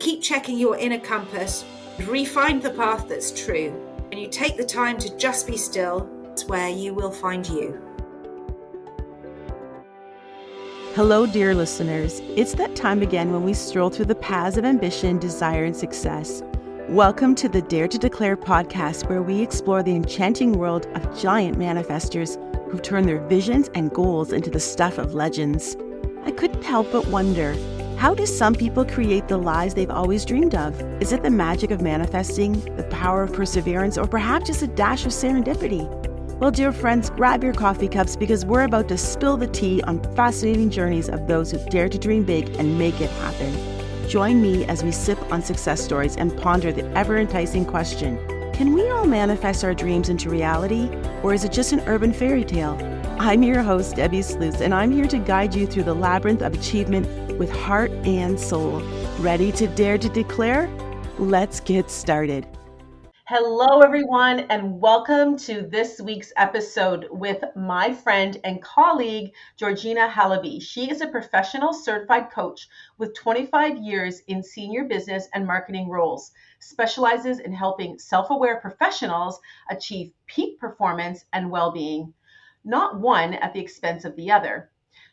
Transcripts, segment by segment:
Keep checking your inner compass, refine the path that's true, and you take the time to just be still. It's where you will find you. Hello, dear listeners. It's that time again when we stroll through the paths of ambition, desire, and success. Welcome to the Dare to Declare podcast, where we explore the enchanting world of giant manifestors who've turned their visions and goals into the stuff of legends. I couldn't help but wonder, how do some people create the lives they've always dreamed of? Is it the magic of manifesting, the power of perseverance, or perhaps just a dash of serendipity? Well, dear friends, grab your coffee cups because we're about to spill the tea on fascinating journeys of those who dare to dream big and make it happen. Join me as we sip on success stories and ponder the ever-enticing question, can we all manifest our dreams into reality, or is it just an urban fairy tale? I'm your host, Debbie Sluice, and I'm here to guide you through the labyrinth of achievement with heart and soul. Ready to dare to declare? Let's get started. Hello, everyone, and welcome to this week's episode with my friend and colleague, Georgina Halabi. She is a professional certified coach with 25 years in senior business and marketing roles, specializes in helping self-aware professionals achieve peak performance and well-being, not one at the expense of the other.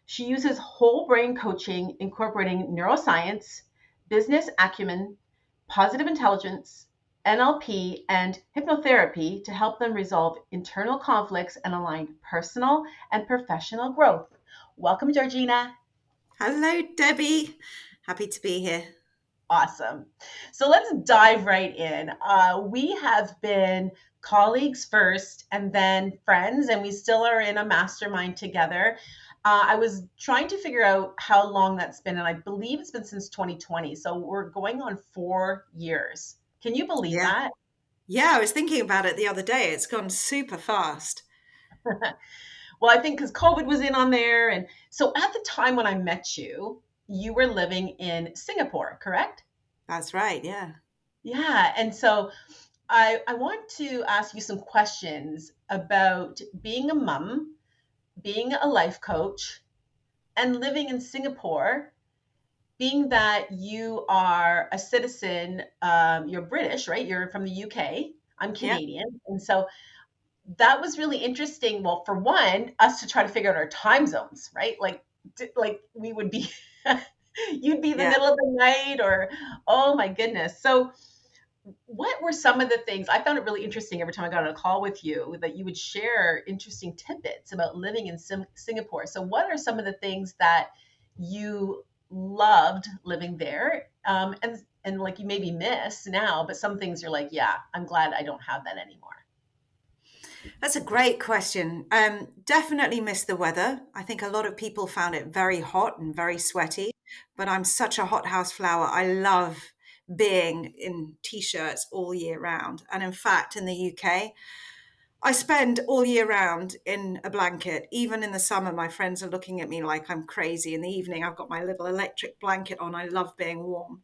She uses whole brain coaching, incorporating neuroscience, business acumen, positive intelligence, NLP, and hypnotherapy to help them resolve internal conflicts and align personal and professional growth. Welcome, Georgina. Hello, Debbie. Happy to be here. Awesome. So let's dive right in. We have been colleagues first and then friends, and we still are in a mastermind together. I was trying to figure out how long that's been, and I believe it's been since 2020. So we're going on 4 years. Can you believe that? Yeah, I was thinking about it the other day. It's gone super fast. Well, I think because COVID was in on there. And so at the time when I met you, you were living in Singapore, correct? That's right, yeah. Yeah. And so I want to ask you some questions about being a mom, being a life coach, and living in Singapore, being that you are a citizen, you're British, right? You're from the UK. I'm Yeah. Canadian. And so that was really interesting. Well, for one, us to try to figure out our time zones, right? Like we would be, you'd be the Yeah. middle of the night, or oh my goodness. So, what were some of the things I found it really interesting every time I got on a call with you that you would share interesting tidbits about living in Singapore? So, what are some of the things that you loved living there, and like you maybe miss now, but some things you're like, yeah, I'm glad I don't have that anymore. That's a great question. Definitely miss the weather. I think a lot of people found it very hot and very sweaty, but I'm such a hothouse flower. I love being in t-shirts all year round. And in fact, in the UK, I spend all year round in a blanket. Even in the summer, my friends are looking at me like I'm crazy. In the evening, I've got my little electric blanket on. I love being warm.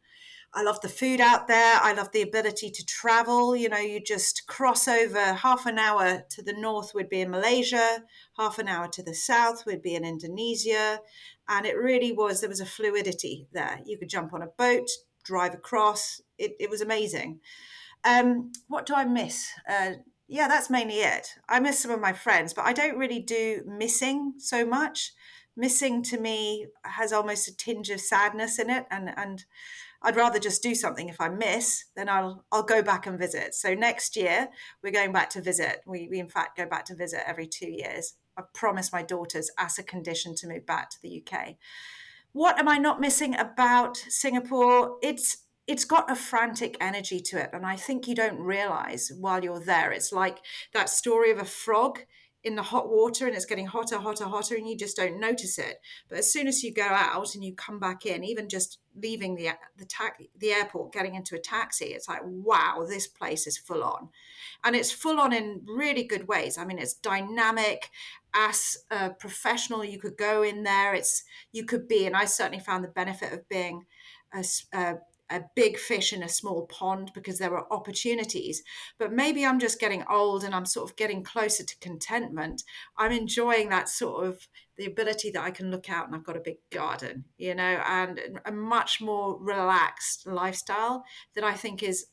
I love the food out there. I love the ability to travel. You know, you just cross over half an hour to the north would be in Malaysia, half an hour to the south would be in Indonesia. And it really was, there was a fluidity there. You could jump on a boat, drive across. It was amazing. What do I miss? Yeah, that's mainly it. I miss some of my friends, but I don't really do missing so much. Missing to me has almost a tinge of sadness in it, and I'd rather just do something. If I miss, then I'll go back and visit. So next year we're going back to visit. We in fact go back to visit every 2 years. I promised my daughters as a condition to move back to the UK. What am I not missing about Singapore? It's got a frantic energy to it, and I think you don't realize while you're there. It's like that story of a frog in the hot water, and it's getting hotter, hotter, hotter, and you just don't notice it. But as soon as you go out and you come back in, even just leaving the airport, getting into a taxi, it's like, wow, this place is full on, and it's full on in really good ways. I mean, it's dynamic. As a professional, you could go in there. You could be, and I certainly found the benefit of being a, a big fish in a small pond because there were opportunities. But maybe I'm just getting old and I'm sort of getting closer to contentment. I'm enjoying that sort of the ability that I can look out and I've got a big garden, and a much more relaxed lifestyle that I think is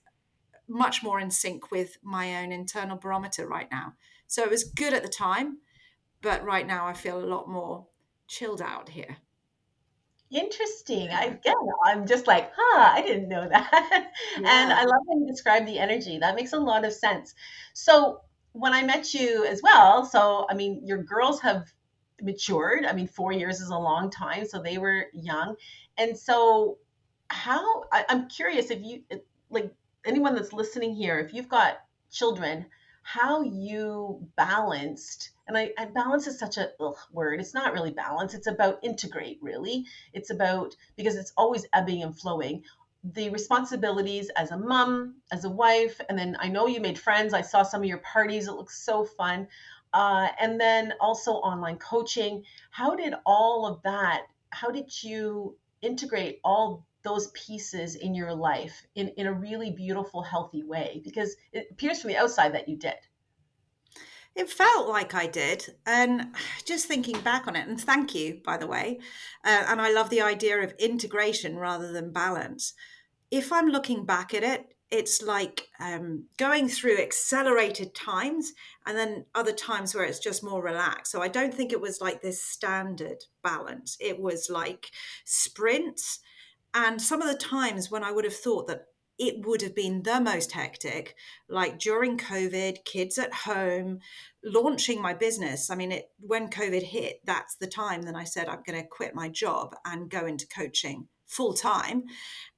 much more in sync with my own internal barometer right now. So it was good at the time, but right now I feel a lot more chilled out here. Interesting. I'm just like, huh, I didn't know that. And Yeah. I love how you describe the energy. That makes a lot of sense. So when I met you as well, so I mean, your girls have matured. I mean, 4 years is a long time, so they were young. And so I'm curious if like anyone that's listening here, if you've got children, how you balanced, and balance is such a word. It's not really balance. It's about integrate, really. It's about, because it's always ebbing and flowing, the responsibilities as a mom, as a wife, and then I know you made friends. I saw some of your parties. It looks so fun. And then also online coaching. How did all of that, how did you integrate all those pieces in your life in a really beautiful, healthy way? Because it appears from the outside that you did. It felt like I did. And just thinking back on it, and thank you, by the way. And I love the idea of integration rather than balance. If I'm looking back at it, it's like going through accelerated times and then other times where it's just more relaxed. So I don't think it was like this standard balance. It was like sprints. And some of the times when I would have thought that it would have been the most hectic, like during COVID, kids at home, launching my business. I mean, when COVID hit, that's the time then I said, I'm going to quit my job and go into coaching full time.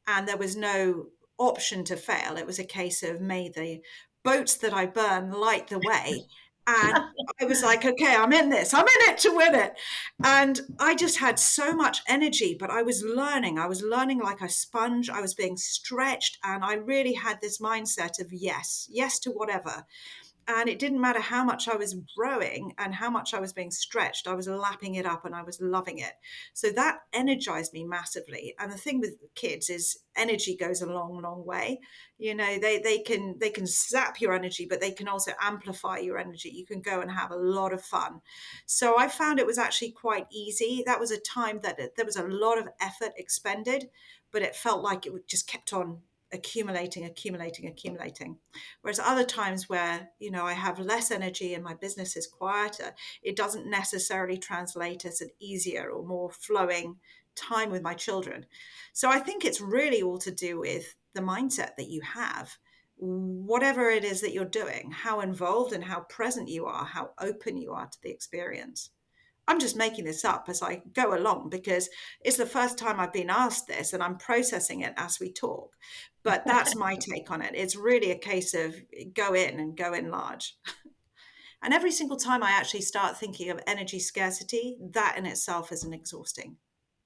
And there was no option to fail. It was a case of may the boats that I burn light the way. And I was like, okay, I'm in this. I'm in it to win it. And I just had so much energy, but I was learning. I was learning like a sponge. I was being stretched. And I really had this mindset of yes, yes to whatever. And it didn't matter how much I was growing and how much I was being stretched, I was lapping it up and I was loving it. So that energized me massively. And the thing with kids is energy goes a long, long way. They can zap your energy, but they can also amplify your energy. You can go and have a lot of fun. So I found it was actually quite easy. That was a time that there was a lot of effort expended, but it felt like it just kept on accumulating, accumulating, accumulating. Whereas other times where, I have less energy and my business is quieter, it doesn't necessarily translate as an easier or more flowing time with my children. So I think it's really all to do with the mindset that you have, whatever it is that you're doing, how involved and how present you are, how open you are to the experience. I'm just making this up as I go along because it's the first time I've been asked this and I'm processing it as we talk. But that's my take on it. It's really a case of go in and go in large. And every single time I actually start thinking of energy scarcity, that in itself is an exhausting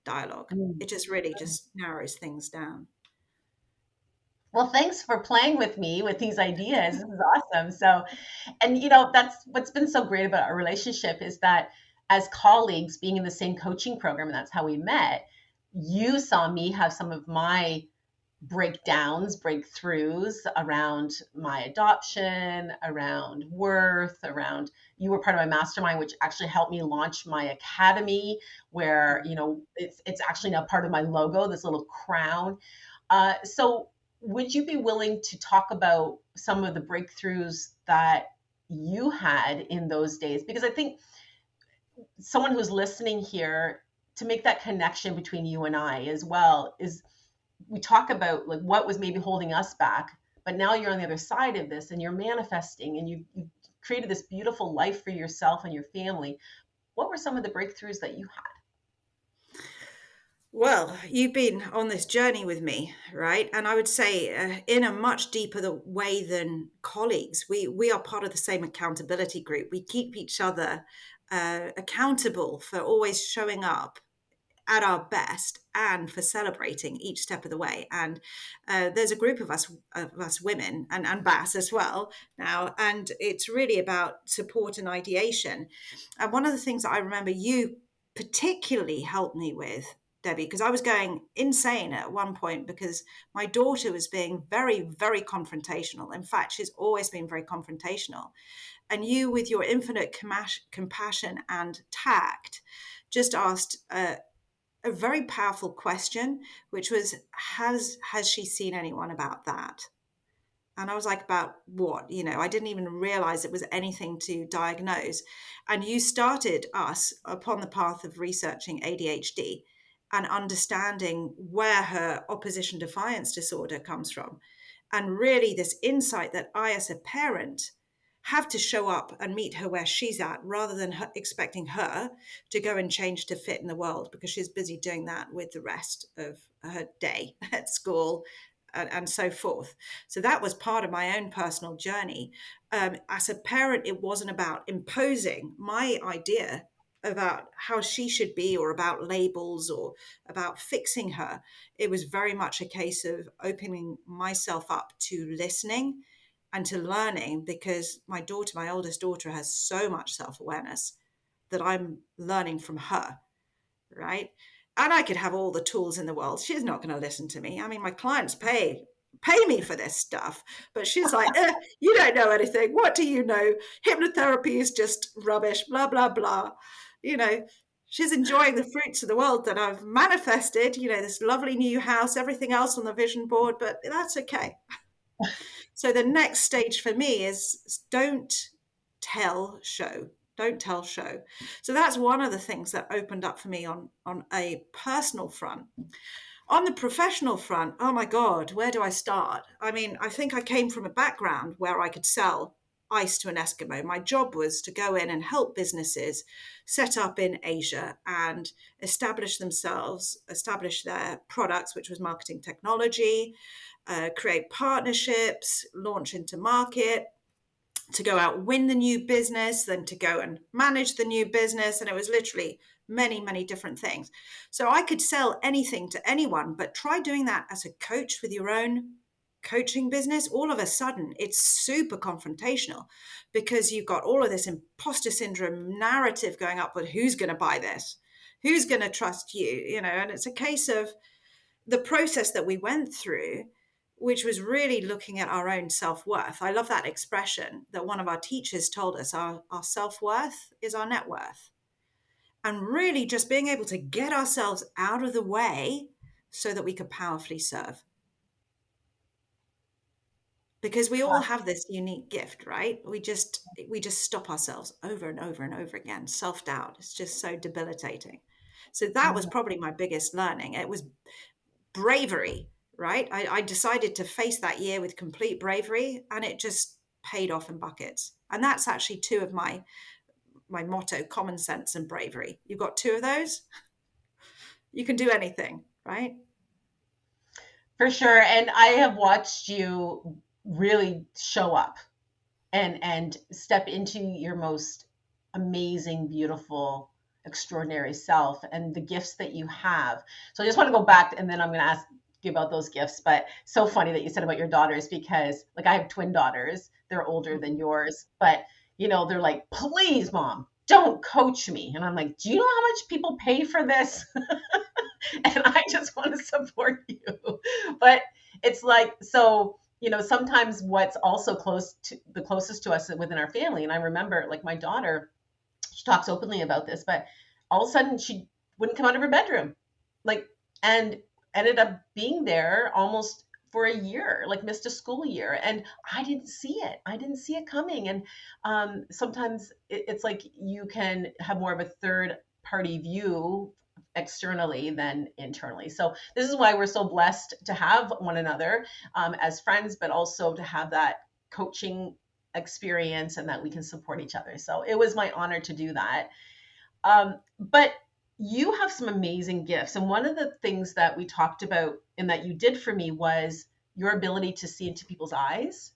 dialogue. Mm. It just really just narrows things down. Well, thanks for playing with me with these ideas. This is awesome. So, and that's what's been so great about our relationship, is that as colleagues being in the same coaching program, and that's how we met, you saw me have some of my breakdowns, breakthroughs around my adoption, around worth, around, you were part of my mastermind, which actually helped me launch my academy, where, it's actually now part of my logo, this little crown. So would you be willing to talk about some of the breakthroughs that you had in those days? Because I think someone who's listening here, to make that connection between you and I as well, is we talk about like what was maybe holding us back, but now you're on the other side of this and you're manifesting and you've created this beautiful life for yourself and your family. What were some of the breakthroughs that you had? Well, you've been on this journey with me, right? And I would say, in a much deeper way than colleagues, we are part of the same accountability group. We keep each other accountable for always showing up at our best and for celebrating each step of the way. And there's a group of us women and Bass as well now, and it's really about support and ideation. And one of the things that I remember you particularly helped me with, Debbie, because I was going insane at one point because my daughter was being very, very confrontational. In fact, she's always been very confrontational. And you, with your infinite compassion and tact, just asked a very powerful question, which was, has she seen anyone about that? And I was like, about what? I didn't even realize it was anything to diagnose. And you started us upon the path of researching ADHD and understanding where her opposition defiance disorder comes from. And really, this insight that I, as a parent, have to show up and meet her where she's at rather than expecting her to go and change to fit in the world because she's busy doing that with the rest of her day at school and so forth. So that was part of my own personal journey. As a parent, it wasn't about imposing my idea about how she should be or about labels or about fixing her. It was very much a case of opening myself up to listening and to learning, because my daughter, my oldest daughter, has so much self-awareness that I'm learning from her, right? And I could have all the tools in the world. She's not going to listen to me. I mean, my clients pay me for this stuff, but she's like, you don't know anything. What do you know? Hypnotherapy is just rubbish, blah, blah, blah. You know, she's enjoying the fruits of the world that I've manifested, this lovely new house, everything else on the vision board, but that's okay. So the next stage for me is don't tell, show. Don't tell, show. So that's one of the things that opened up for me on a personal front. On the professional front, oh my God, where do I start? I mean, I think I came from a background where I could sell ice to an Eskimo. My job was to go in and help businesses set up in Asia and establish themselves, establish their products, which was marketing technology, create partnerships, launch into market, to go out, win the new business, then to go and manage the new business. And it was literally many, many different things. So I could sell anything to anyone, but try doing that as a coach with your own coaching business. All of a sudden, it's super confrontational because you've got all of this imposter syndrome narrative going up with who's going to buy this? Who's going to trust you? And it's a case of the process that we went through, which was really looking at our own self-worth. I love that expression that one of our teachers told us, our self-worth is our net worth. And really just being able to get ourselves out of the way so that we could powerfully serve. Because we all have this unique gift, right? We just stop ourselves over and over and over again. Self-doubt, it's just so debilitating. So that was probably my biggest learning. It was bravery, right? I decided to face that year with complete bravery, and it just paid off in buckets. And that's actually two of my motto: common sense and bravery. You've got two of those, you can do anything, right? For sure. And I have watched you really show up and step into your most amazing, beautiful, extraordinary self and the gifts that you have. So I just want to go back, and then I'm going to ask you about those gifts. But so funny that you said about your daughters, because like I have twin daughters, they're older than yours, but they're like, please, mom, don't coach me. And I'm like, do you know how much people pay for this? And I just want to support you. But it's like, so sometimes what's also the closest to us within our family. And I remember, like, my daughter, she talks openly about this, but all of a sudden she wouldn't come out of her bedroom, like, and ended up being there almost for a year, like missed a school year. And I didn't see it. I didn't see it coming. And sometimes it's like you can have more of a third party view externally than internally. So this is why we're so blessed to have one another as friends, but also to have that coaching experience and that we can support each other. So it was my honor to do that. But you have some amazing gifts. And one of the things that we talked about and that you did for me was your ability to see into people's eyes.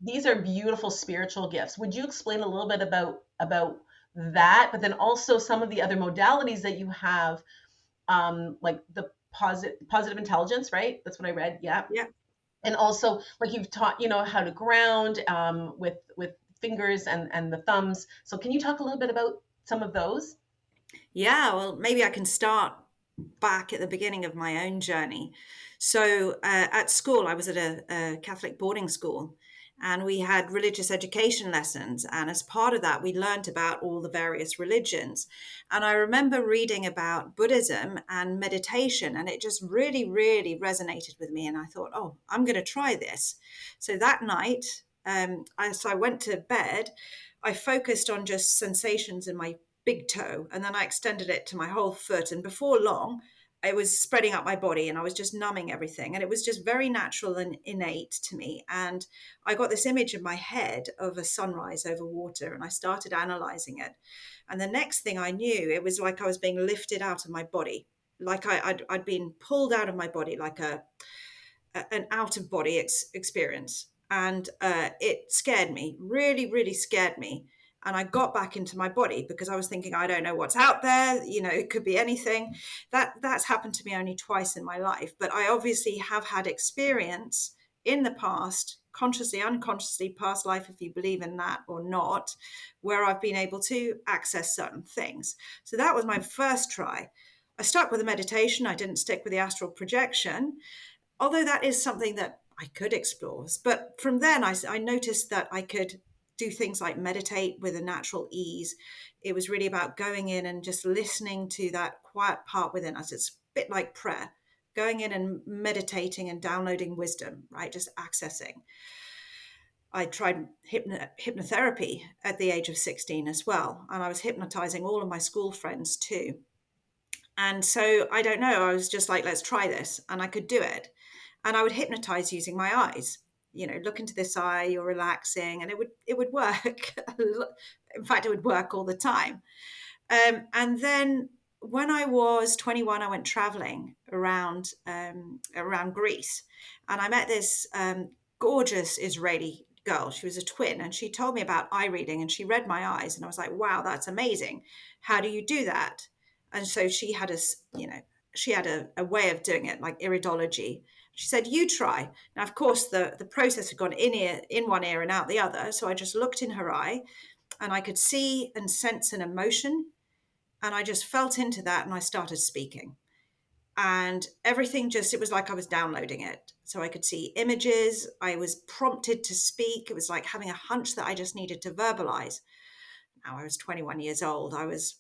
These are beautiful spiritual gifts. Would you explain a little bit about that, but then also some of the other modalities that you have, like the positive intelligence, right? That's what I read. Yeah. Yeah. And also, like, you've taught, how to ground with fingers and the thumbs. So can you talk a little bit about some of those? Yeah, well, maybe I can start back at the beginning of my own journey. So at school, I was at a Catholic boarding school, and we had religious education lessons. And as part of that, we learned about all the various religions. And I remember reading about Buddhism and meditation, and it just really, really resonated with me. And I thought, oh, I'm going to try this. So that night, so I went to bed. I focused on just sensations in my big toe, and then I extended it to my whole foot. And before long, I was spreading out my body and I was just numbing everything. And it was just very natural and innate to me. And I got this image in my head of a sunrise over water, and I started analyzing it. And the next thing I knew, it was like I was being lifted out of my body. Like I'd been pulled out of my body, like an out of body experience. And it scared me, really, really scared me. And I got back into my body because I was thinking, I don't know what's out there. You know, it could be anything. That's happened to me only twice in my life. But I obviously have had experience in the past, consciously, unconsciously, past life, if you believe in that or not, where I've been able to access certain things. So that was my first try. I stuck with the meditation. I didn't stick with the astral projection, although that is something that I could explore. But from then, I noticed that I could do things like meditate with a natural ease. It was really about going in and just listening to that quiet part within us. It's a bit like prayer, going in and meditating and downloading wisdom, right? Just accessing. I tried hypnotherapy at the age of 16 as well. And I was hypnotizing all of my school friends too. And so I don't know, I was just like, let's try this. And I could do it. And I would hypnotize using my eyes. You know, look into this eye, you're relaxing, and it would work. In fact, it would work all the time. And then when I was 21, I went traveling around Greece, and I met this gorgeous Israeli girl. She was a twin, and she told me about eye reading, and she read my eyes, and I was like, wow, that's amazing. How do you do that? And so she had a way of doing it, like iridology. She said, you try. Now, of course, the process had gone in one ear and out the other. So I just looked in her eye, and I could see and sense an emotion, and I just felt into that, and I started speaking. And everything just, it was like I was downloading it. So I could see images. I was prompted to speak. It was like having a hunch that I just needed to verbalize. Now I was 21 years old. I was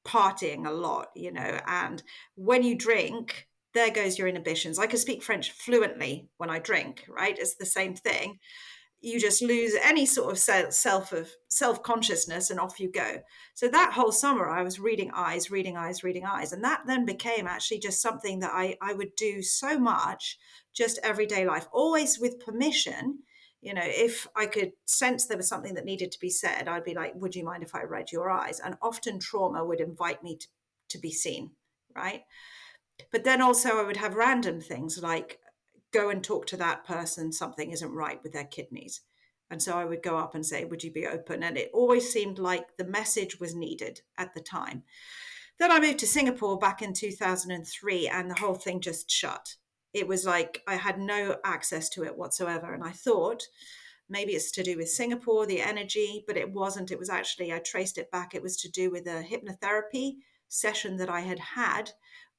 partying a lot, and when you drink, there goes your inhibitions. I could speak French fluently when I drink, right? It's the same thing. You just lose any sort of self-consciousness, and off you go. So that whole summer I was reading eyes, reading eyes, reading eyes, and that then became actually just something that I would do so much, just everyday life, always with permission. If I could sense there was something that needed to be said, I'd be like, would you mind if I read your eyes? And often trauma would invite me to be seen, right? But then also I would have random things like go and talk to that person, something isn't right with their kidneys. And so I would go up and say, would you be open? And it always seemed like the message was needed at the time. Then I moved to Singapore back in 2003, and the whole thing just shut. It was like I had no access to it whatsoever. And I thought maybe it's to do with Singapore, the energy, but it wasn't. It was actually, I traced it back. It was to do with a hypnotherapy session that I had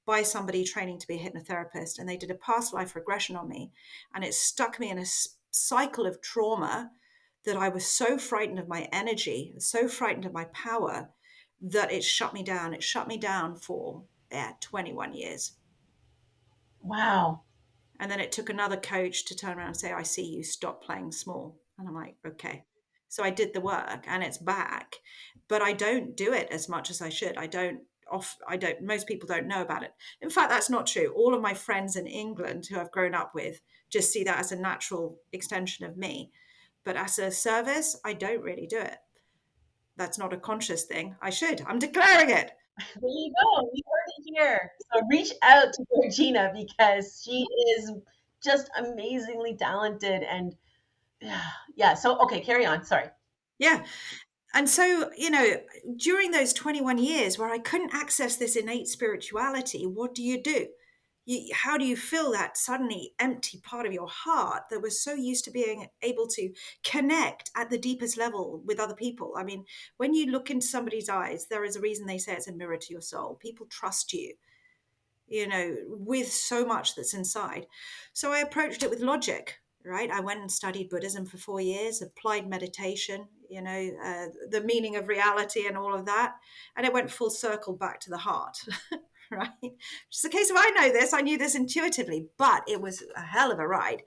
by somebody training to be a hypnotherapist. And they did a past life regression on me. And it stuck me in a cycle of trauma that I was so frightened of my energy, so frightened of my power, that it shut me down. It shut me down for 21 years. Wow. And then it took another coach to turn around and say, I see you, stop playing small. And I'm like, okay. So I did the work and it's back, but I don't do it as much as I should. Most people don't know about it. In fact, that's not true. All of my friends in England who I've grown up with just see that as a natural extension of me. But as a service, I don't really do it. That's not a conscious thing. I should. I'm declaring it. There you go. You heard it here. So reach out to Georgina because she is just amazingly talented and yeah. So okay, carry on. Sorry. Yeah. And so, during those 21 years where I couldn't access this innate spirituality, what do? How do you fill that suddenly empty part of your heart that was so used to being able to connect at the deepest level with other people? I mean, when you look into somebody's eyes, there is a reason they say it's a mirror to your soul. People trust you. with so much that's inside. So I approached it with logic, right? I went and studied Buddhism for 4 years, applied meditation, the meaning of reality and all of that. And it went full circle back to the heart, right? Just a case of I know this, I knew this intuitively, but it was a hell of a ride.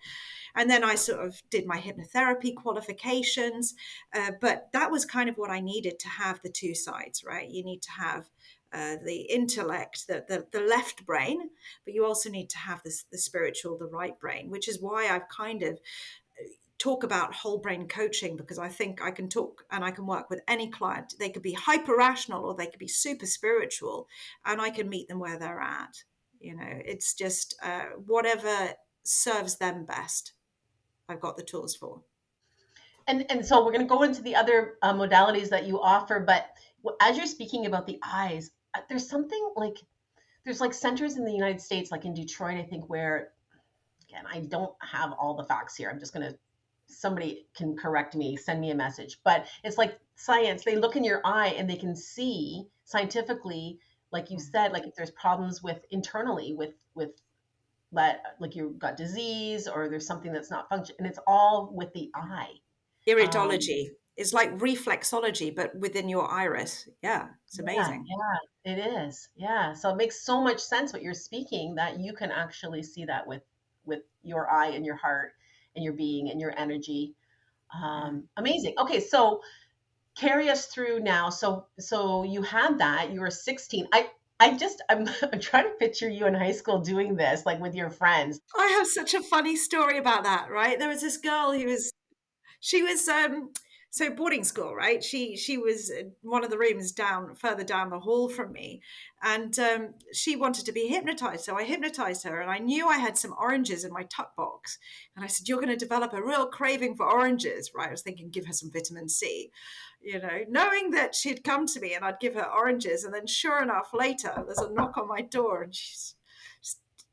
And then I sort of did my hypnotherapy qualifications. But that was kind of what I needed to have the two sides, right? You need to have the intellect, the left brain, but you also need to have this, the spiritual, the right brain, which is why I've kind of talk about whole brain coaching, because I think I can talk and I can work with any client. They could be hyper rational or they could be super spiritual, and I can meet them where they're at. It's just whatever serves them best. I've got the tools for. And so we're going to go into the other modalities that you offer, but as you're speaking about the eyes, there's something like there's like centers in the United States, like in Detroit, I think, where again, I don't have all the facts here. I'm just going to, somebody can correct me, send me a message. But it's like science. They look in your eye and they can see scientifically, like you said, like if there's problems with internally with that, like you've got disease or there's something that's not functioning, and it's all with the eye. Um, Iridology is like reflexology, but within your iris. Yeah, it's yeah, amazing. yeah, it is. Yeah. So it makes so much sense what you're speaking that you can actually see that with your eye and your heart and your being and your energy. Yeah. Amazing. Okay, so carry us through now. So you had that. You were 16. I'm I'm trying to picture you in high school doing this, like with your friends. I have such a funny story about that, right? There was this girl who was she was so boarding school, right? She was in one of the rooms down further down the hall from me, and she wanted to be hypnotized. So I hypnotized her, and I knew I had some oranges in my tuck box, and I said, "You're going to develop a real craving for oranges," right? I was thinking, give her some vitamin C, knowing that she'd come to me and I'd give her oranges, and then sure enough, later there's a knock on my door, and she's.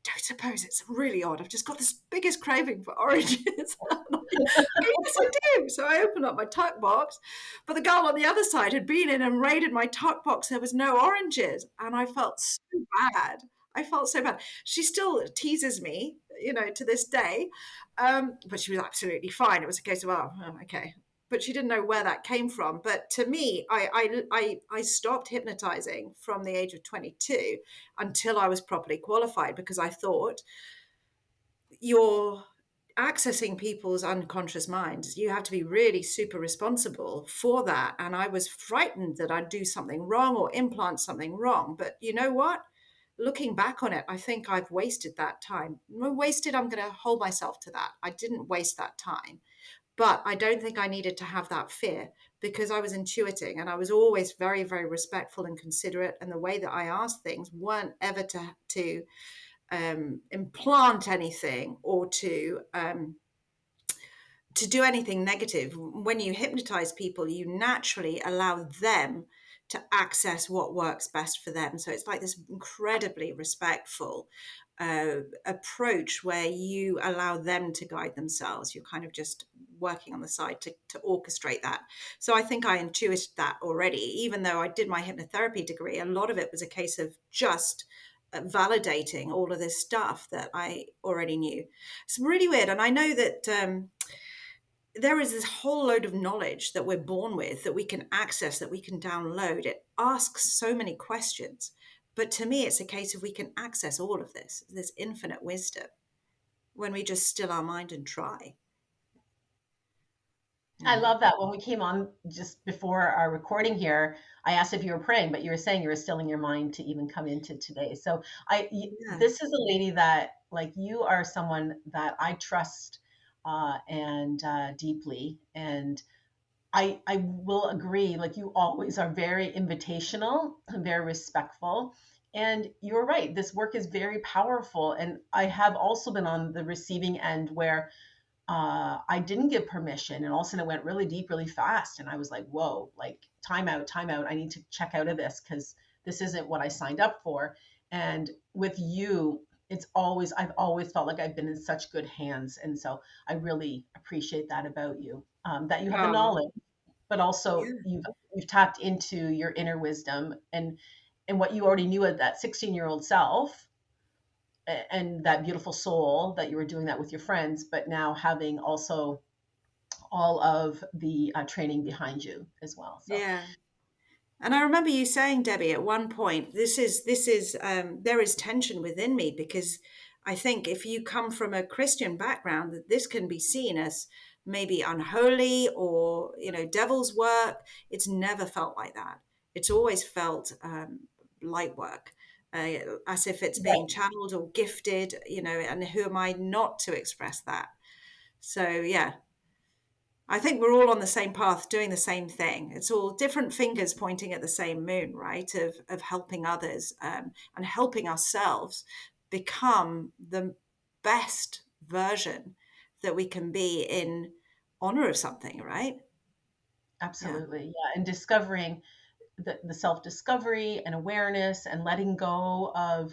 Don't suppose it's really odd. I've just got this biggest craving for oranges. Yes, I do. So I opened up my tuck box, but the girl on the other side had been in and raided my tuck box. There was no oranges, and I felt so bad. I felt so bad. She still teases me, to this day, but she was absolutely fine. It was a case of, oh, okay. But she didn't know where that came from. But to me, I stopped hypnotizing from the age of 22 until I was properly qualified, because I thought you're accessing people's unconscious minds. You have to be really super responsible for that. And I was frightened that I'd do something wrong or implant something wrong. But you know what? Looking back on it, I think I've wasted that time. Wasted, I'm going to hold myself to that. I didn't waste that time. But I don't think I needed to have that fear, because I was intuiting and I was always very, very respectful and considerate. And the way that I asked things weren't ever to implant anything or to do anything negative. When you hypnotize people, you naturally allow them to access what works best for them. So it's like this incredibly respectful approach where you allow them to guide themselves. You're kind of just working on the side to orchestrate that. So I think I intuited that already. Even though I did my hypnotherapy degree, a lot of it was a case of just validating all of this stuff that I already knew. It's really weird. And I know that there is this whole load of knowledge that we're born with, that we can access, that we can download. It asks so many questions. But to me, it's a case of we can access all of this infinite wisdom, when we just still our mind and try. I Yeah. love that. When we came on just before our recording here, I asked if you were praying, but you were saying you were still in your mind to even come into today. So Yeah. this is a lady that, like, you are someone that I trust and deeply, and I will agree. Like, you always are very invitational, very respectful. And you're right. This work is very powerful. And I have also been on the receiving end where I didn't give permission, and all of a sudden it went really deep, really fast, and I was like, "Whoa! Like, time out, time out! I need to check out of this because this isn't what I signed up for." And with you, I've always felt like I've been in such good hands, and so I really appreciate that about you. That you have the Oh, knowledge, but also yeah. you've tapped into your inner wisdom and what you already knew at that 16-year-old self. and that beautiful soul that you were doing that with your friends, but now having also all of the training behind you as well. So Yeah. And I remember you saying, Debbie, at one point, there is tension within me because I think if you come from a Christian background, that this can be seen as maybe unholy or, devil's work. It's never felt like that. It's always felt light work, as if it's being right. channeled or gifted, and who am I not to express that? So, yeah, I think we're all on the same path doing the same thing. It's all different fingers pointing at the same moon, right? Of helping others, and helping ourselves become the best version that we can be in honor of something, right? Yeah. Absolutely. Yeah. And discovering the self discovery and awareness and letting go of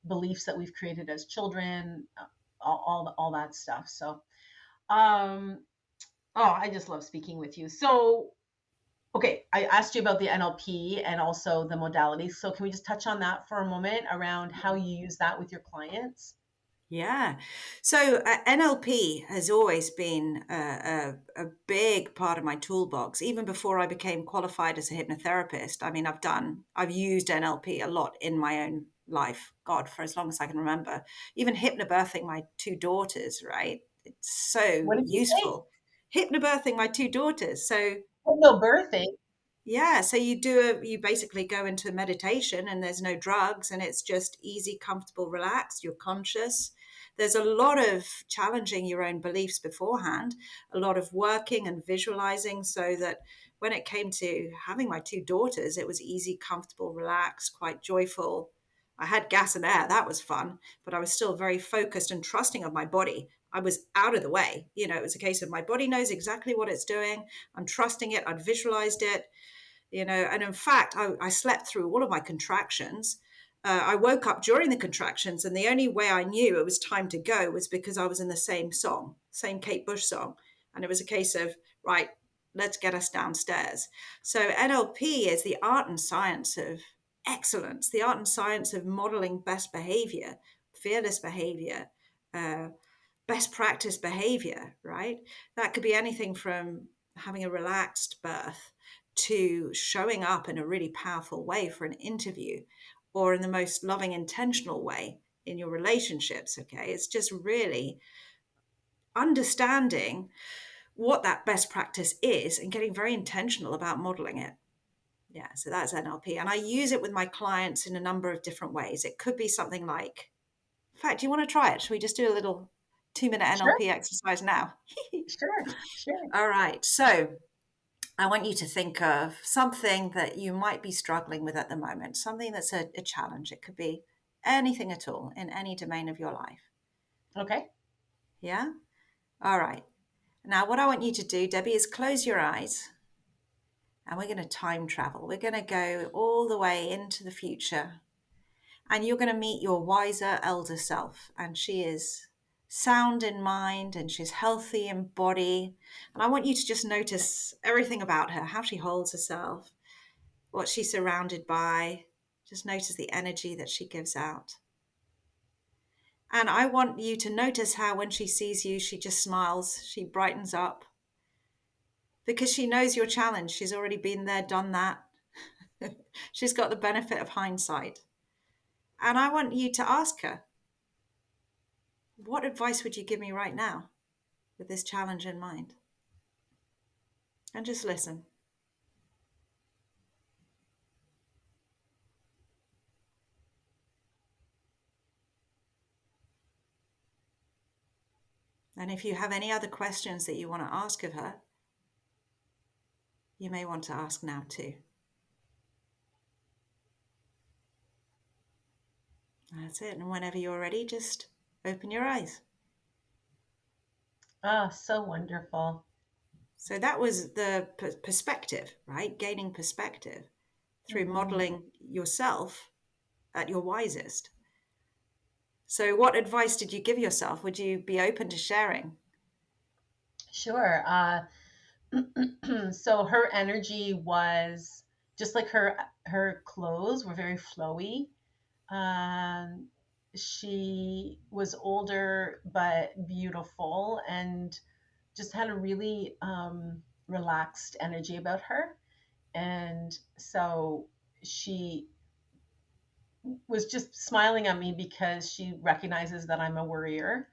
beliefs that we've created as children, all that stuff. So, um, oh, I just love speaking with you. So, okay, I asked you about the NLP and also the modalities. So, can we just touch on that for a moment around how you use that with your clients? Yeah. So NLP has always been a big part of my toolbox, even before I became qualified as a hypnotherapist. I mean, I've used NLP a lot in my own life, God, for as long as I can remember. Even hypnobirthing my two daughters, right? It's so What did you say? useful. Hypnobirthing my two daughters. So No birthing. yeah, so you basically go into meditation and there's no drugs and it's just easy, comfortable, relaxed, you're conscious. There's a lot of challenging your own beliefs beforehand, a lot of working and visualizing so that when it came to having my two daughters, it was easy, comfortable, relaxed, quite joyful. I had gas and air, that was fun, but I was still very focused and trusting of my body. I was out of the way. It was a case of my body knows exactly what it's doing. I'm trusting it. I'd visualized it, and in fact I slept through all of my contractions. I woke up during the contractions, and the only way I knew it was time to go was because I was in the same Kate Bush song, and it was a case of, right, let's get us downstairs. So NLP is the art and science of excellence, the art and science of modeling best behavior, fearless behavior, uh, best practice behavior, right? That could be anything from having a relaxed birth to showing up in a really powerful way for an interview, or in the most loving, intentional way in your relationships. Okay. It's just really understanding what that best practice is and getting very intentional about modeling it. Yeah. So that's NLP. And I use it with my clients in a number of different ways. It could be something like, in fact, do you want to try it? Should we just do a little 2-minute Sure, NLP exercise now? sure, sure. All right. So I want you to think of something that you might be struggling with at the moment, something that's a challenge. It could be anything at all in any domain of your life. Okay. Yeah? All right. Now, what I want you to do, Debbie, is close your eyes and we're going to time travel. We're going to go all the way into the future, and you're going to meet your wiser elder self. And she is sound in mind and she's healthy in body. And I want you to just notice everything about her, how she holds herself, what she's surrounded by. Just notice the energy that she gives out. And I want you to notice how when she sees you, she just smiles, she brightens up because she knows your challenge. She's already been there, done that. She's got the benefit of hindsight. And I want you to ask her, what advice would you give me right now with this challenge in mind? And just listen. And if you have any other questions that you want to ask of her, you may want to ask now too. That's it. And whenever you're ready, just open your eyes. Ah, so wonderful. So that was the perspective, right? Gaining perspective through Mhm. modeling yourself at your wisest. So, what advice did you give yourself? Would you be open to sharing? Sure. So her energy was just like her clothes were very flowy. Um, she was older but beautiful and just had a really relaxed energy about her. And so she was just smiling at me because she recognizes that I'm a worrier,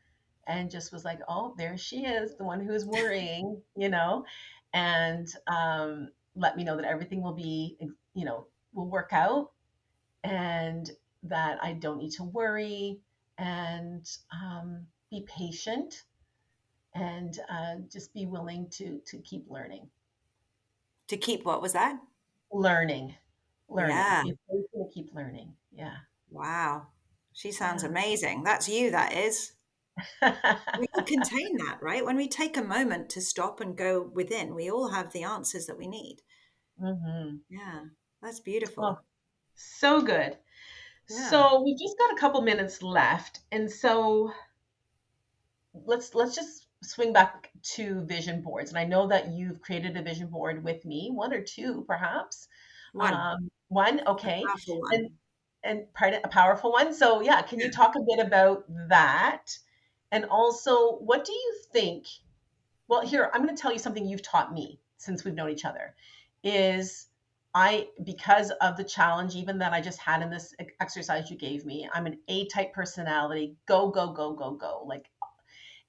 and just was like, oh, there she is, the one who's worrying, and let me know that everything will be, will work out, and that I don't need to worry, and be patient, and just be willing to keep learning. To keep, what was that? Learning, learning. Yeah. Be patient and keep learning. Yeah. Wow. She sounds Yeah. amazing. That's you, that is. We all contain that, right? When we take a moment to stop and go within, we all have the answers that we need. Hmm. Yeah, that's Oh, beautiful. so good. Yeah. So we just got a couple minutes left, and so let's just swing back to vision boards. And I know that you've created a vision board with me, one or two perhaps. One, One, a okay, powerful and one. pardon, a powerful one. So yeah, can you Yeah. talk a bit about that? And also, what do you think? Well, here, I'm going to tell you something you've taught me since we've known each other is because of the challenge even that I just had in this exercise you gave me, I'm an A type personality, go, go, go, go, go. Like,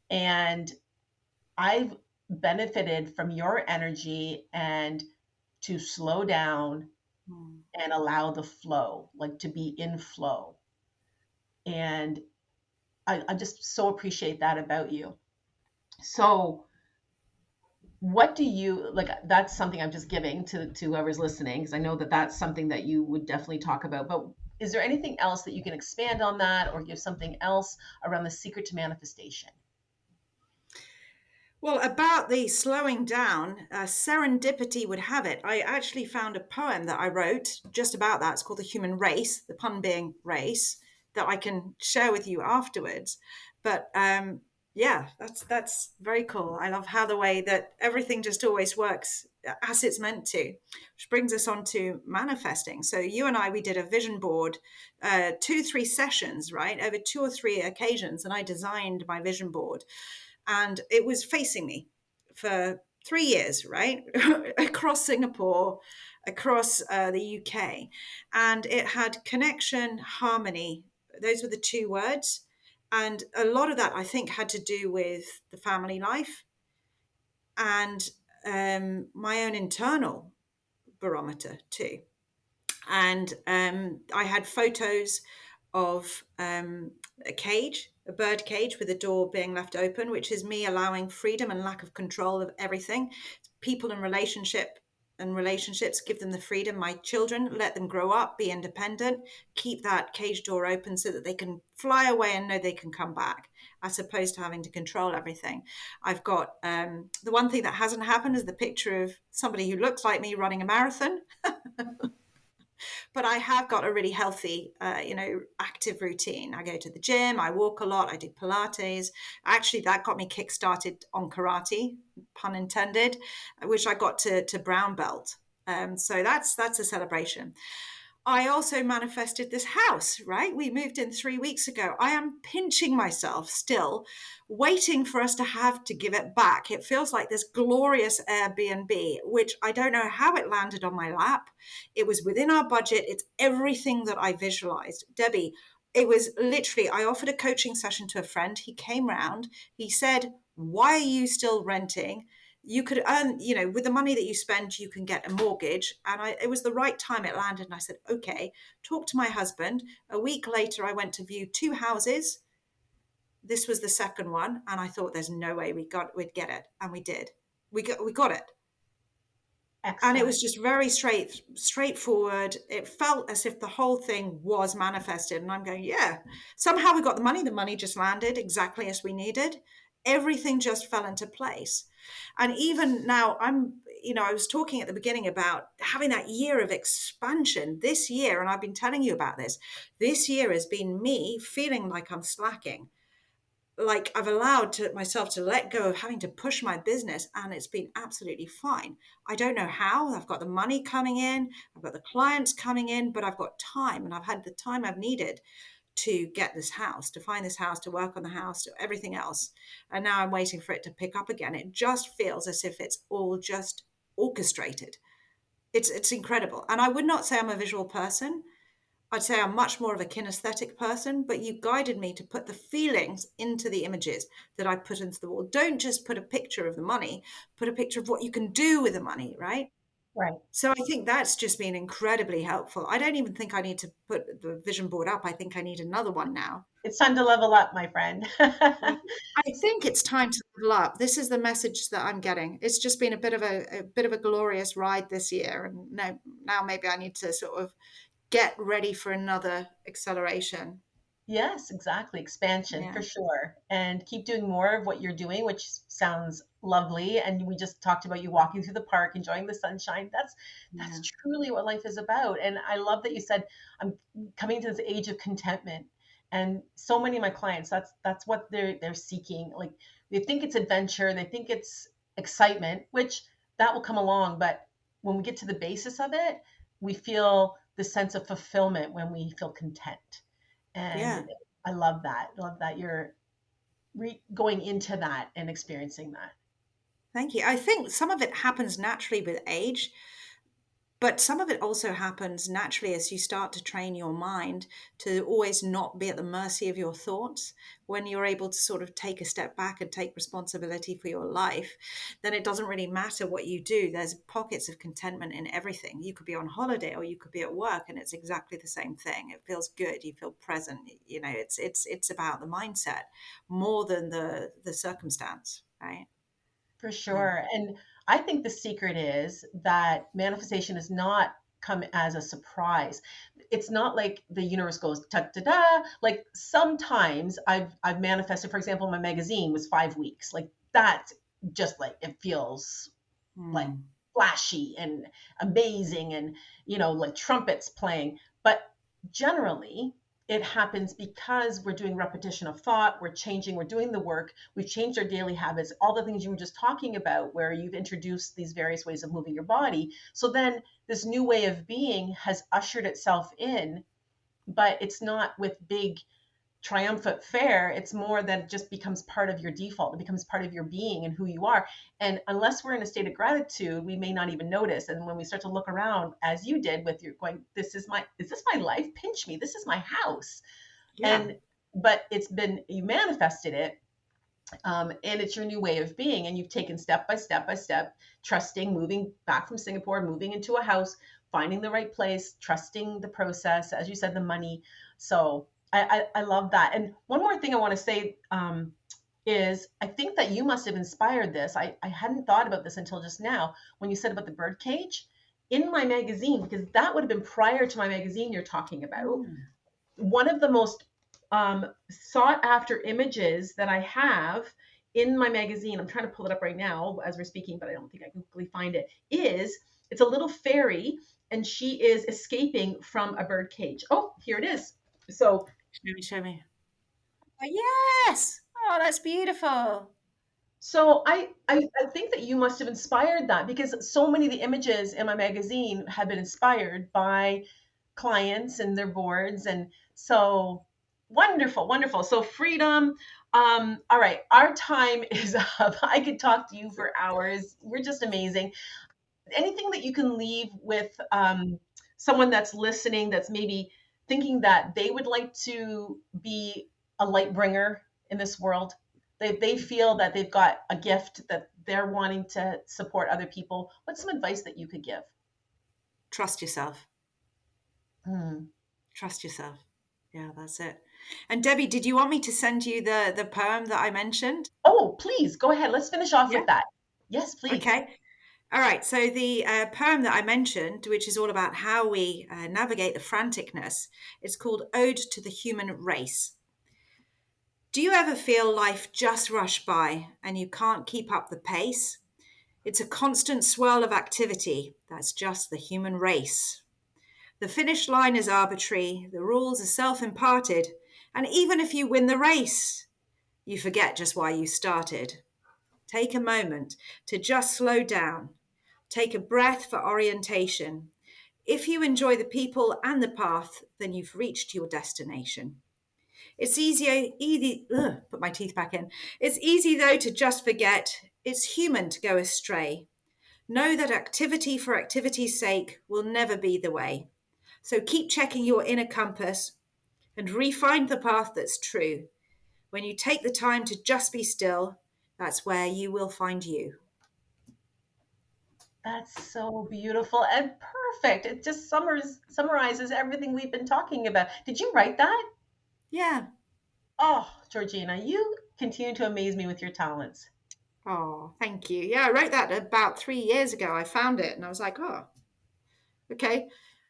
and I've benefited from your energy and to slow down Mm. and allow the flow, like to be in flow. And I just so appreciate that about you. So, what do you like? That's something I'm just giving to whoever's listening, because I know that that's something that you would definitely talk about. But is there anything else that you can expand on that, or give something else around the secret to manifestation? Well, about the slowing down, serendipity would have it. I actually found a poem that I wrote just about that. It's called The Human Race, the pun being race, that I can share with you afterwards. But yeah, that's very cool. I love how the way that everything just always works as it's meant to, which brings us on to manifesting. So you and I, we did a vision board, 2, 3 sessions, right, over 2 or 3 occasions, and I designed my vision board, and it was facing me for 3 years, right? Across Singapore, across the UK. And it had connection, harmony. Those were the 2 words. And a lot of that, I think, had to do with the family life and my own internal barometer, too. And I had photos of a cage, a bird cage with a door being left open, which is me allowing freedom and lack of control of everything. People in relationships, give them the freedom. My children, let them grow up, be independent, keep that cage door open so that they can fly away and know they can come back, as opposed to having to control everything. I've got the one thing that hasn't happened is the picture of somebody who looks like me running a marathon. But I have got a really healthy, active routine. I go to the gym, I walk a lot, I do Pilates. Actually, that got me kick-started on karate, pun intended, which I got to brown belt. So that's a celebration. I also manifested this house, right? We moved in 3 weeks ago. I am pinching myself still, waiting for us to have to give it back. It feels like this glorious Airbnb, which I don't know how it landed on my lap. It was within our budget. It's everything that I visualized. Debbie, it was literally, I offered a coaching session to a friend. He came round. He said, "Why are you still renting? You could earn, with the money that you spend, you can get a mortgage." And it was the right time it landed. And I said, okay, talk to my husband. A week later, I went to view 2 houses. This was the second one. And I thought there's no way we'd get it. And we did. We got it. And it was Excellent. just very straightforward. It felt as if the whole thing was manifested. And I'm going, yeah, somehow we got the money. The money just landed exactly as we needed. Everything just fell into place. And even now, I was talking at the beginning about having that year of expansion this year. And I've been telling you about this. This year has been me feeling like I'm slacking, like I've allowed myself to let go of having to push my business, and it's been absolutely fine. I don't know how. I've got the money coming in, I've got the clients coming in, but I've got time, and I've had the time I've needed to get this house, to find this house, to work on the house, to everything else. And now I'm waiting for it to pick up again. It just feels as if it's all just orchestrated. It's incredible. And I would not say I'm a visual person. I'd say I'm much more of a kinesthetic person, but you guided me to put the feelings into the images that I put into the wall. Don't just put a picture of the money, put a picture of what you can do with the money, right? Right. So I think that's just been incredibly helpful. I don't even think I need to put the vision board up. I think I need another one now. It's time to level up, my friend. I think it's time to level up. This is the message that I'm getting. It's just been a bit of a glorious ride this year, and now maybe I need to sort of get ready for another acceleration. Yes, exactly. Expansion Yeah, for sure. And keep doing more of what you're doing, which sounds lovely. And we just talked about you walking through the park, enjoying the sunshine. That's yeah, truly what life is about. And I love that you said I'm coming to this age of contentment. And so many of my clients, that's what they're seeking. Like they think it's adventure, they think it's excitement, which that will come along. But when we get to the basis of it, we feel the sense of fulfillment when we feel content. yeah. And I love that. Love that you're going into that and experiencing that. Thank you. I think some of it happens naturally with age. But some of it also happens naturally as you start to train your mind to always not be at the mercy of your thoughts. When you're able to sort of take a step back and take responsibility for your life, then it doesn't really matter what you do. There's pockets of contentment in everything. You could be on holiday or you could be at work, and it's exactly the same thing. It feels good. You feel present. You know, it's about the mindset more than the circumstance, right? For Yeah. sure. And I think the secret is that manifestation is not come as a surprise. It's not like the universe goes ta da da. Like sometimes I've manifested, for example, my magazine was 5 weeks. Like that's just like it feels like Hmm. flashy and amazing and like trumpets playing, but generally it happens because we're doing repetition of thought, we're changing, we're doing the work, we've changed our daily habits, all the things you were just talking about where you've introduced these various ways of moving your body. So then this new way of being has ushered itself in, but it's not with big triumphant fare. It's more that it just becomes part of your default. It becomes part of your being and who you are. And unless we're in a state of gratitude, we may not even notice. And when we start to look around, as you did with your going, is this my life? Pinch me. This is my house. Yeah. And, but you manifested it, and it's your new way of being. And you've taken step by step by step, trusting, moving back from Singapore, moving into a house, finding the right place, trusting the process, as you said, the money. So I love that. And one more thing I want to say, is I think that you must have inspired this. I hadn't thought about this until just now when you said about the bird cage in my magazine, because that would have been prior to my magazine you're talking about. Hmm. One of the most sought after images that I have in my magazine, I'm trying to pull it up right now as we're speaking, but I don't think I can quickly find it, is it's a little fairy and she is escaping from a bird cage. Oh, here it is. So Show me, show me. Oh, yes. Oh, that's beautiful. So I think that you must have inspired that because so many of the images in my magazine have been inspired by clients and their boards. And so wonderful, wonderful. So freedom. All right, our time is up. I could talk to you for hours. You're just amazing. Anything that you can leave with someone that's listening that's maybe thinking that they would like to be a light bringer in this world? They feel that they've got a gift that they're wanting to support other people. What's some advice that you could give? Trust yourself. Hmm. Trust yourself. Yeah, that's it. And Debbie, did you want me to send you the poem that I mentioned? Oh, please go ahead. Let's finish off Yeah. with that. Yes, please. Okay. All right. So the poem that I mentioned, which is all about how we navigate the franticness, it's called "Ode to the Human Race." Do you ever feel life just rush by and you can't keep up the pace? It's a constant swirl of activity. That's just the human race. The finish line is arbitrary, the rules are self imparted, and even if you win the race, you forget just why you started. Take a moment to just slow down. Take a breath for orientation. If you enjoy the people and the path, then you've reached your destination. It's put my teeth back in. It's easy though to just forget. It's human to go astray. Know that activity for activity's sake will never be the way. So keep checking your inner compass and refine the path that's true. When you take the time to just be still, that's where you will find you. That's so beautiful and perfect. It just summarizes everything we've been talking about. Did you write that? Yeah. Oh, Georgina, you continue to amaze me with your talents. Oh, thank you. Yeah, I wrote that about 3 years ago. I found it and I was like, oh, okay.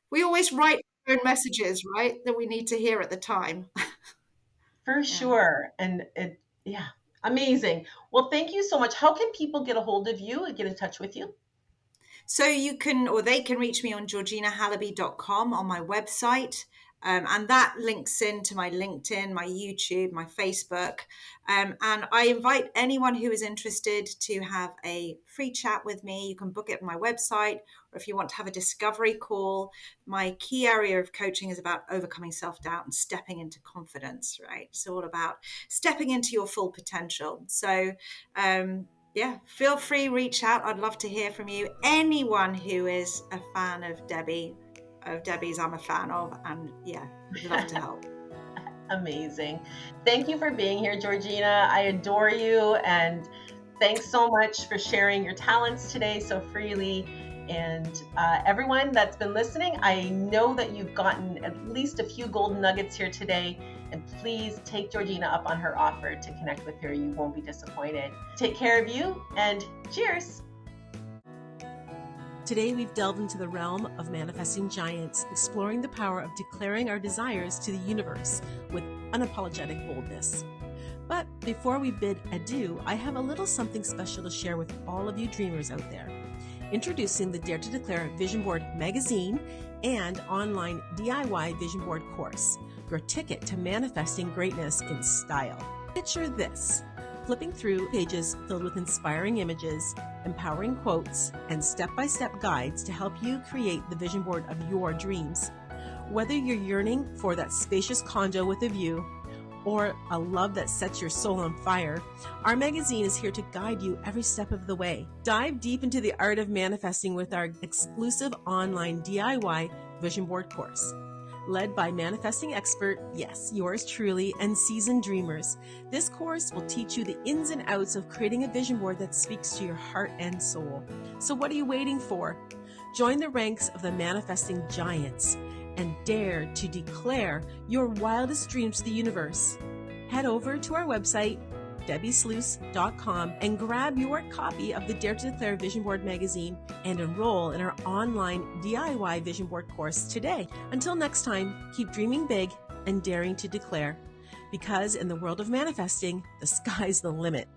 We always write our own messages, right? That we need to hear at the time. For Yeah. sure. And yeah, amazing. Well, thank you so much. How can people get a hold of you and get in touch with you? So you can, or they can reach me on georginahalabi.com on my website. And that links into my LinkedIn, my YouTube, my Facebook. And I invite anyone who is interested to have a free chat with me. You can book it on my website, or if you want to have a discovery call. My key area of coaching is about overcoming self-doubt and stepping into confidence, right? It's all about stepping into your full potential. So, yeah, feel free, reach out. I'd love to hear from you. Anyone who is a fan of Debbie's, I'm a fan of, and yeah, would love to help. Amazing. Thank you for being here, Georgina. I adore you. And thanks so much for sharing your talents today so freely. And everyone that's been listening, I know that you've gotten at least a few golden nuggets here today. And please take Georgina up on her offer to connect with her. You won't be disappointed. Take care of you and cheers. Today, we've delved into the realm of manifesting giants, exploring the power of declaring our desires to the universe with unapologetic boldness. But before we bid adieu, I have a little something special to share with all of you dreamers out there. Introducing the Dare to Declare Vision Board magazine and online DIY Vision Board course, your ticket to manifesting greatness in style. Picture this. Flipping through pages filled with inspiring images, empowering quotes, and step-by-step guides to help you create the vision board of your dreams. Whether you're yearning for that spacious condo with a view or a love that sets your soul on fire, our magazine is here to guide you every step of the way. Dive deep into the art of manifesting with our exclusive online DIY vision board course. Led by manifesting expert, yes, yours truly, and seasoned dreamers. This course will teach you the ins and outs of creating a vision board that speaks to your heart and soul. So what are you waiting for? Join the ranks of the manifesting giants and dare to declare your wildest dreams to the universe. Head over to our website, debbiesluice.com, and grab your copy of the Dare to Declare Vision Board magazine and enroll in our online DIY Vision Board course today. Until next time, keep dreaming big and daring to declare, because in the world of manifesting, the sky's the limit.